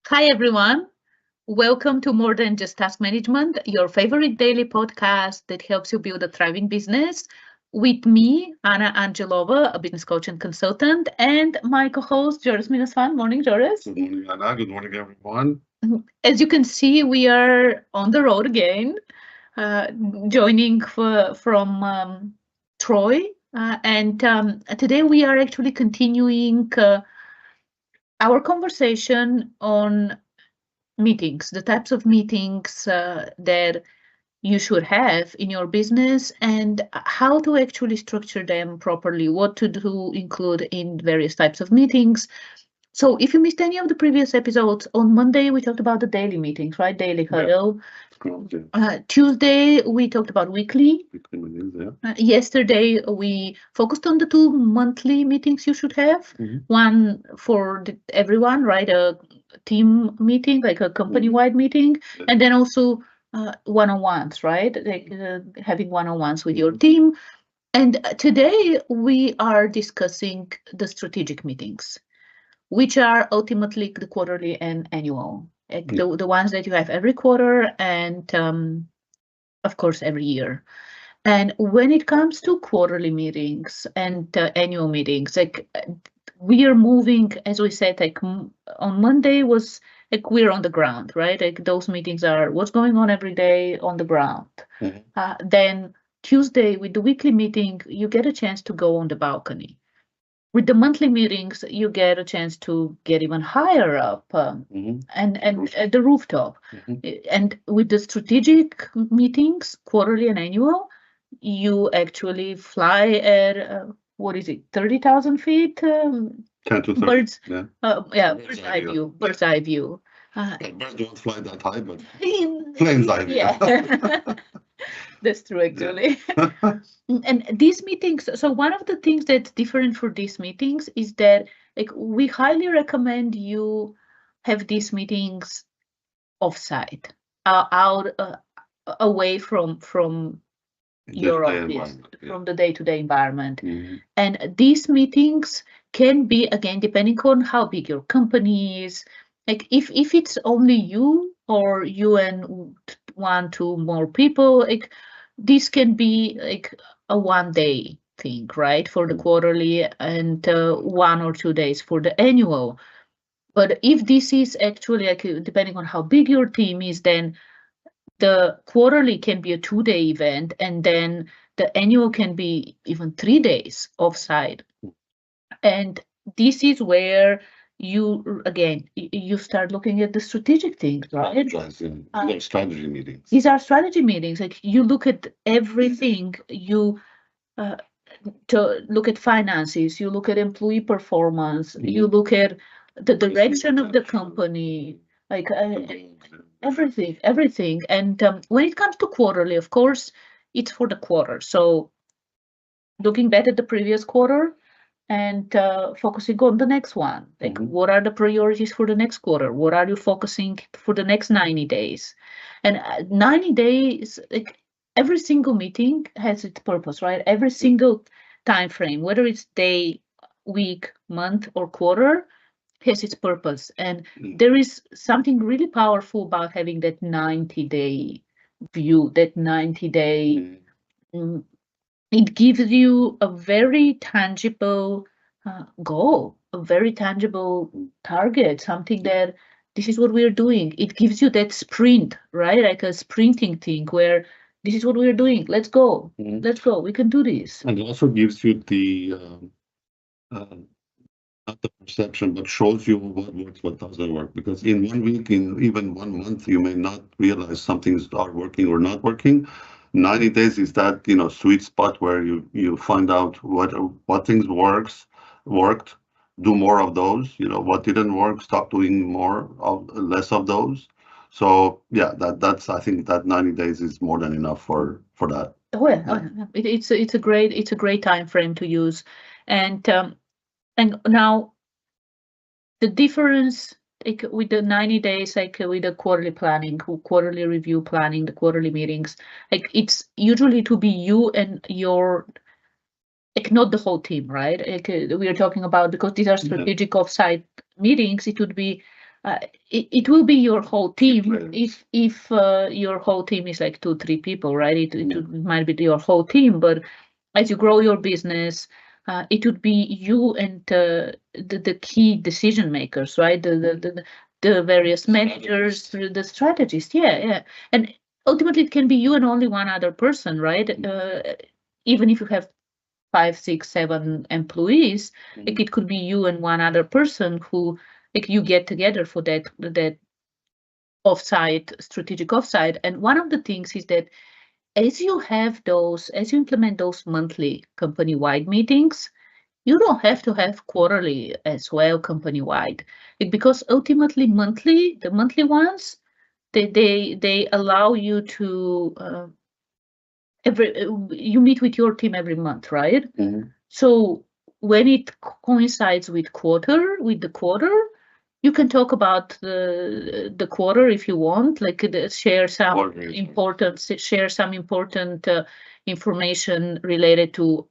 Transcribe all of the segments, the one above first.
Hi, everyone. Welcome to More Than Just Task Management, your favorite daily podcast that helps you build a thriving business. With me, Anna Angelova, a business coach and consultant, and my co host, Joris Minasvan. Morning, Joris. Good morning, Anna. Good morning, everyone. As you can see, we are on the road again, uh, joining from Troy. And today we are actually continuing our conversation on meetings, the types of meetings that you should have in your business, and how to actually structure them properly, what to do include in various types of meetings. So if you missed any of the previous episodes, on Monday we talked about the daily meetings, right? Daily huddle. Tuesday we talked about weekly. Weekly meetings, yeah. Yesterday we focused on the two monthly meetings you should have. One for everyone, right? A team meeting, like a company-wide meeting, and then also one-on-ones, right? Like having one-on-ones with your team. And today we are discussing the strategic meetings, which are ultimately the quarterly and annual, like the ones that you have every quarter and, of course, every year. And when it comes to quarterly meetings and annual meetings, like we are moving, as we said, like on Monday was like we're on the ground, right? Like those meetings are what's going on every day on the ground. Then Tuesday with the weekly meeting, you get a chance to go on the balcony. With the monthly meetings, you get a chance to get even higher up and at the rooftop. And with the strategic meetings, quarterly and annual, you actually fly at what is it, 30,000 feet? 10 to 30. Birds, Yeah. Yeah, bird's eye view. Bird's eye view. Birds don't fly that high, but plane's eye view. Yeah, that's true, actually. And these meetings, so one of the things that's different for these meetings is that like we highly recommend you have these meetings offsite, out away from your Day-to-day office, environment, yeah. from the day-to-day environment. And these meetings can be, again, depending on how big your company is. Like if it's only you or you and one, two more people, like this can be like a 1 day thing, right? For the quarterly and 1 or 2 days for the annual. But if this is actually like depending on how big your team is, then the quarterly can be a 2 day event, and then the annual can be even 3 days offsite. And this is where you again you start looking at the strategic things, right? They're strategy meetings. These are strategy meetings. Like you look at everything. You to look at finances. You look at employee performance. You look at the direction of the company. Like everything. And when it comes to quarterly, of course, it's for the quarter. So looking back at the previous quarter and focusing on the next one. Like, what are the priorities for the next quarter? What are you focusing for the next 90 days? And 90 days, like every single meeting has its purpose, right? Every single time frame, whether it's day, week, month, or quarter, has its purpose. And there is something really powerful about having that 90-day view, that 90-day. It gives you a very tangible goal, a very tangible target, something that this is what we're doing. It gives you that sprint, right? Like a sprinting thing where this is what we're doing. Let's go. Let's go. We can do this. And it also gives you the not the perception, but shows you what works, what doesn't work. Because in 1 week, in even 1 month, you may not realize some things are working or not working. 90 days is that sweet spot where you find out what things worked, do more of those. What didn't work, stop doing less of those. So yeah, that's I think that 90 days is more than enough for that. Well, it's a great time frame to use, and now the difference, like with the 90 days, like with the quarterly planning, quarterly review planning, the quarterly meetings, like it's usually to be you and your, like not the whole team, right? Like we are talking about, because these are strategic offsite meetings, it would be it will be your whole team. Players. If your whole team is like 2-3 people, right? It might be your whole team, but as you grow your business, it would be you and the key decision makers, right? The various managers, the strategists. Yeah. And ultimately, it can be you and only one other person, right? Even if you have 5, 6, 7 employees, like it could be you and one other person who, like, you get together for that offsite, strategic offsite. And one of the things is that as you implement those monthly company-wide meetings, you don't have to have quarterly as well company-wide, because ultimately the monthly ones, they allow you to you meet with your team every month, right? So when it coincides with the quarter, you can talk about the quarter if you want, like share some important information related to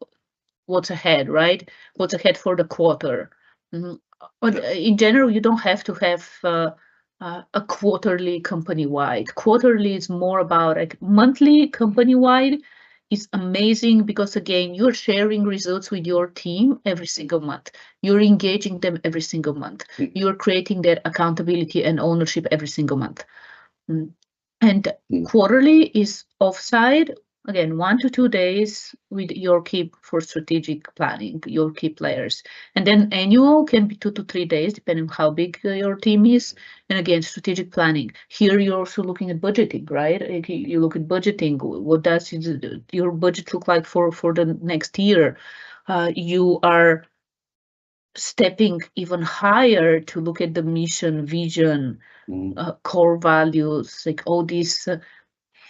what's ahead, right? What's ahead for the quarter. But in general, you don't have to have a quarterly company-wide. Quarterly is more about, like, monthly company-wide is amazing because, again, you're sharing results with your team every single month. You're engaging them every single month. You're creating that accountability and ownership every single month. And quarterly is offsite, again, 1 to 2 days with your key for strategic planning, your key players. And then annual can be 2 to 3 days, depending on how big your team is. And again, strategic planning. Here you're also looking at budgeting, right? You look at budgeting. What does your budget look like for the next year? You are stepping even higher to look at the mission, vision, core values, like all these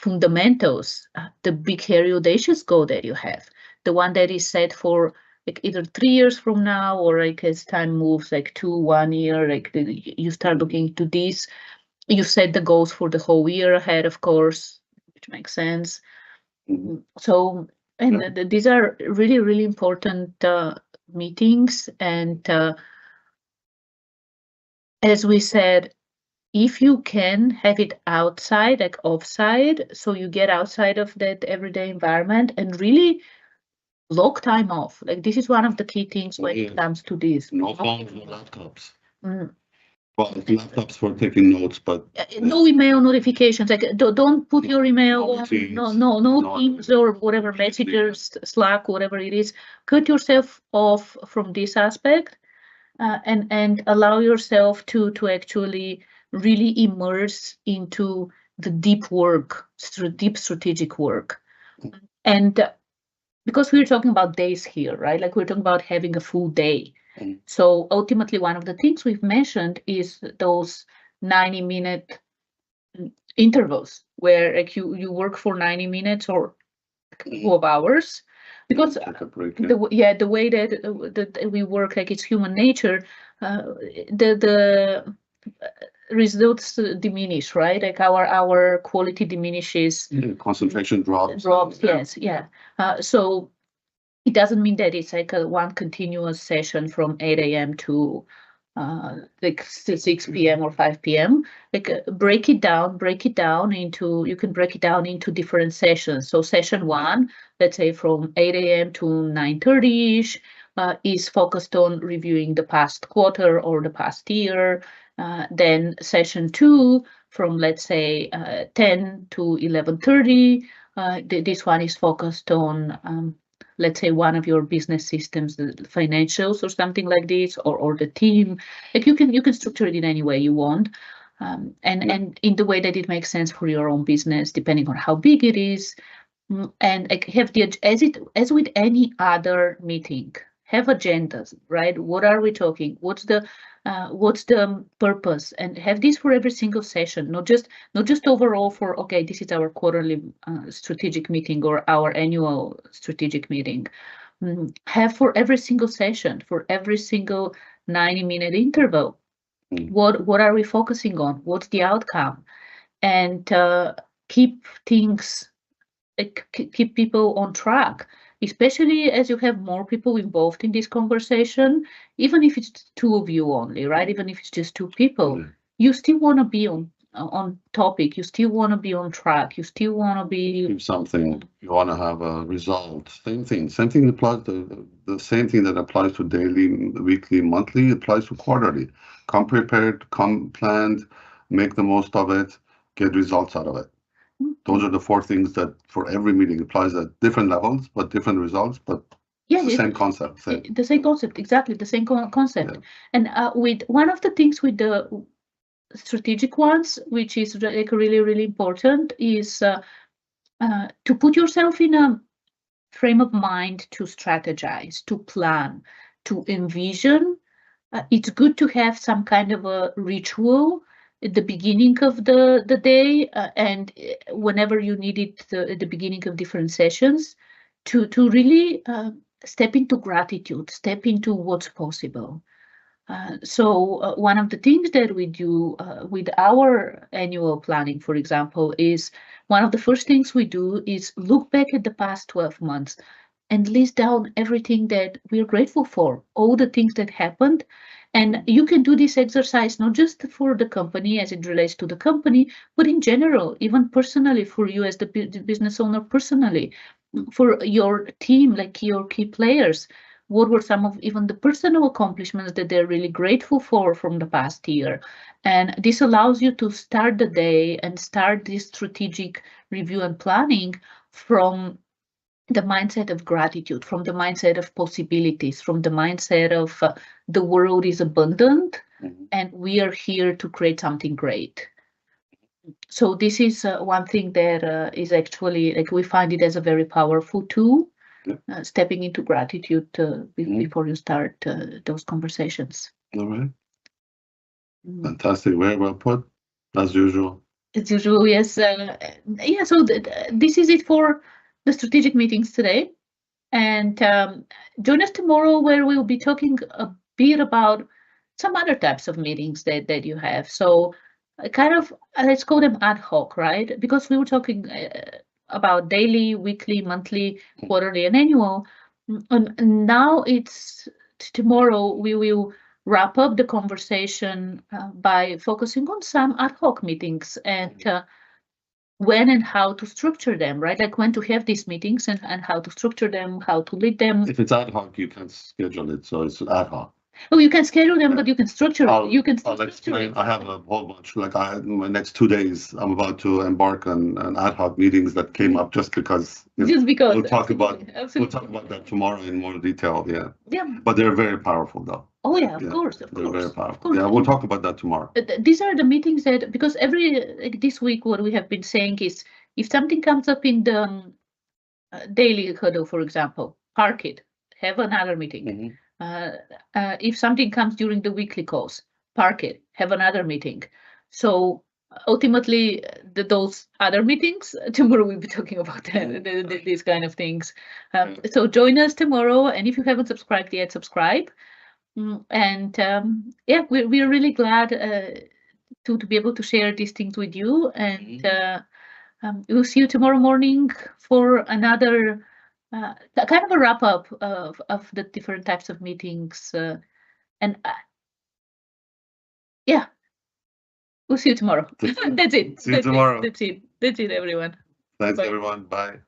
fundamentals, the big, hairy, audacious goal that you have, the one that is set for like either 3 years from now, or like as time moves, like 2, 1 year, like you start looking into this. You set the goals for the whole year ahead, of course, which makes sense. So, and these are really, really important meetings. And as we said, if you can have it outside, like offside, so you get outside of that everyday environment and really block time off. Like, this is one of the key things when it comes to this. No phones, no laptops. Well, laptops for taking notes, but no email notifications. Like, don't put your email on. No Teams or whatever, messages, Slack, whatever it is. Cut yourself off from this aspect, and allow yourself to actually really immerse into the deep work, deep strategic work. And because we're talking about days here, right? Like, we're talking about having a full day. So ultimately, one of the things we've mentioned is those 90-minute intervals where, like, you work for 90 minutes or 12 hours. Because the way that we work, like, it's human nature, the results diminish, right? Like, our quality diminishes. Concentration drops. Yes, yeah. So it doesn't mean that it's like a one continuous session from 8 a.m. to like 6 p.m. or 5 p.m. Like, break it down into, you can break it down into different sessions. So session 1, let's say from 8 a.m. to 9:30ish, is focused on reviewing the past quarter or the past year. Then session 2, from, let's say, 10 to 11:30, this one is focused on let's say one of your business systems, the financials or something like this, or the team. Like, you can structure it in any way you want, and in the way that it makes sense for your own business, depending on how big it is. And like, have as with any other meeting, have agendas, right? What are we talking? What's the purpose? And have this for every single session, not just overall for, okay, this is our quarterly strategic meeting or our annual strategic meeting. Have for every single session, for every single 90-minute interval. What are we focusing on? What's the outcome? And keep things, keep people on track, especially as you have more people involved in this conversation. Even if it's 2 of you only, right? Even if it's just 2 people, you still want to be on topic. You still want to be on track. You still want to be Do something, you want to have a result. Same thing applies to the same thing that applies to daily, weekly, monthly, applies to quarterly. Come prepared, come planned, make the most of it, get results out of it. Those are the four things that for every meeting applies at different levels, but different results, but yeah, it's the same concept. the same concept, exactly the same concept. Yeah. And with one of the things with the strategic ones, which is like really, really important, is to put yourself in a frame of mind to strategize, to plan, to envision. It's good to have some kind of a ritual at the beginning of the day, and whenever you need it at the beginning of different sessions, to really step into gratitude, step into what's possible. So one of the things that we do with our annual planning, for example, is one of the first things we do is look back at the past 12 months and list down everything that we're grateful for, all the things that happened. And you can do this exercise not just for the company as it relates to the company, but in general, even personally for you as the business owner personally, for your team, like your key players. What were some of even the personal accomplishments that they're really grateful for from the past year? And this allows you to start the day and start this strategic review and planning from the mindset of gratitude, from the mindset of possibilities, from the mindset of the world is abundant and we are here to create something great. So this is one thing that is actually, like, we find it as a very powerful tool, stepping into gratitude before you start those conversations. All right. Fantastic. Very well put, as usual. As usual, yes. Yeah, so this is it for the strategic meetings today. And join us tomorrow where we'll be talking a bit about some other types of meetings that you have. So kind of, let's call them ad hoc, right? Because we were talking about daily, weekly, monthly, quarterly, and annual. And now it's tomorrow we will wrap up the conversation by focusing on some ad hoc meetings and when and how to structure them, right? Like when to have these meetings and how to structure them, how to lead them. If it's ad hoc, you can schedule it, so it's ad hoc. Oh, you can schedule them, but you can structure it. You can I'll explain. I have a whole bunch. Like my next 2 days, I'm about to embark on ad hoc meetings that came up just because. Just because. We'll talk about that tomorrow in more detail. Yeah. Yeah. But they're very powerful, though. Oh yeah, of course. They're very powerful. Yeah, we'll talk about that tomorrow. These are the meetings that, because this week what we have been saying is, if something comes up in the daily huddle, for example, park it, have another meeting. If something comes during the weekly calls, park it, have another meeting. So ultimately, those other meetings, tomorrow we'll be talking about these kind of things. So join us tomorrow, and if you haven't subscribed yet, subscribe. And yeah, we're really glad to be able to share these things with you. And we'll see you tomorrow morning for another kind of a wrap up of the different types of meetings. And yeah, we'll see you tomorrow. That's it. See you tomorrow. That's it, everyone. Thanks, everyone. Bye.